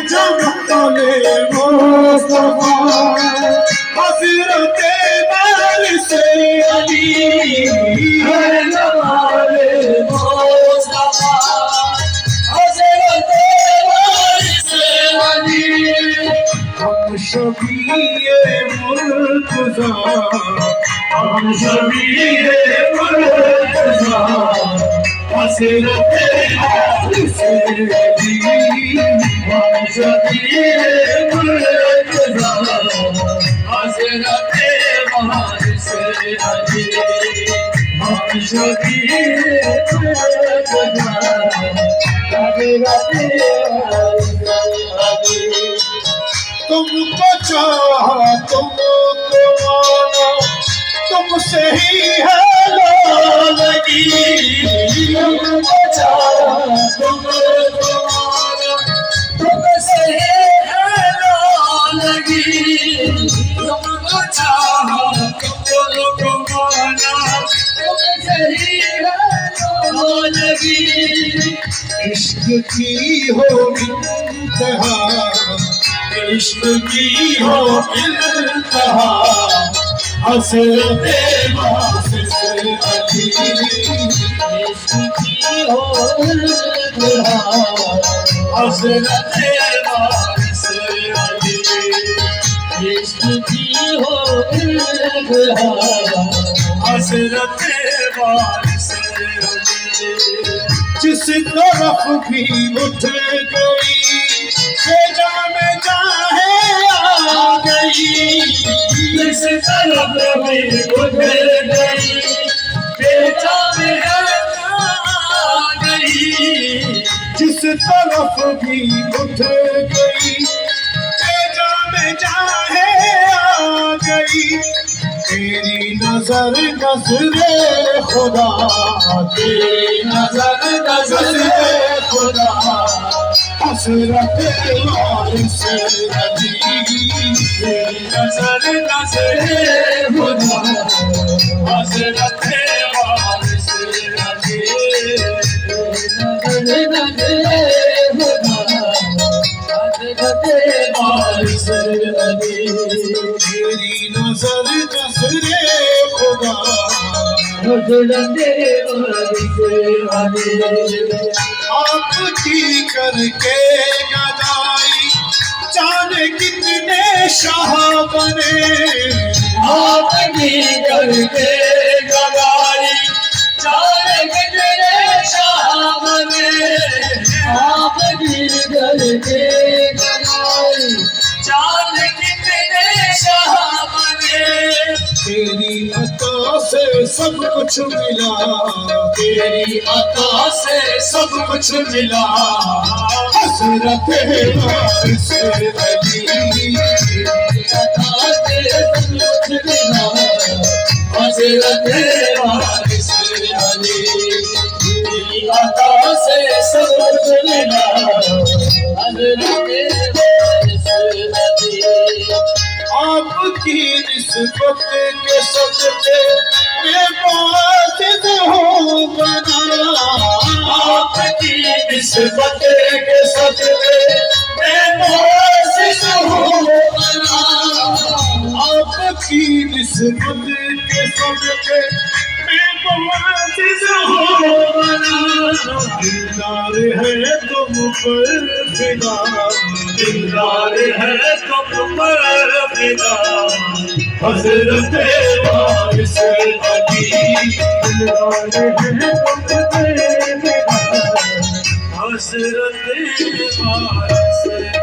जमाने मुस्तफा हज़रत वारिस अली हर जमाने मुस्तफा हज़रत वारिस अली हम शफीए मुर्तज़ा हम शफीए मुर्तज़ा हज़रत वारिस अली हम शफीए मुर्तज़ा हज़रत वारिस अली हम शफीए मुर्तज़ा हज़रत वारिस अली तुमको चाहा तुमको माना तुमसे ही है लगी तुमको चाहा तुमको माना तुमसे ही है लगी तुमको चाहा तुमको माना तुमसे ही है लगी इश्क की हो इंतहा इश्क की हो इंतहा हज़रत वारिस अली इश्क की हो इंतहा हज़रत वारिस अली इश्क की हो इंतहा हज़रत वारिस अली जिस तरफ भी उठ गई बेजा में चाहे आ गई जिस तरफ भी उठ गई बेजा में आ गई जिस तरफ भी उठ गई बेजा में चाहे आ गई तेरी नजर नजरे खुदा तेरी नजर नजरे खुदा हज़रत वारिस अली तेरी नजर नजरे खुदा हज़रत वारिस अली तेरी नजर नजरे खुदा हज़रत वारिस अली तेरी नजर नजरे खुदा हज़रत वारिस अली आपकी करके गदाई जाने कितने शाह बने आपकी करके गदाई जाने कितने शाह बने आपकी करके गदाई जाने कितने शाह बने तेरी अता से सब कुछ मिला तेरी अता से सब कुछ मिला हज़रत वारिस अली तेरी अता से सब कुछ मिला हज़रत वारिस अली तेरी अता से सब कुछ मिला हज़रत वारिस अली आपकी निस्बत के सदके मैं बातिल हो बना आपकी निस्बत के सदके मैं बातिल हो बना आपकी निस्बत के सदके मैं बातिल हो बना दिलदार है तुम पर फिदा दिलदार है तुम पर फिदा हज़रत वारिस अली दिलदार है तुम पर फिदा हज़रत वारिस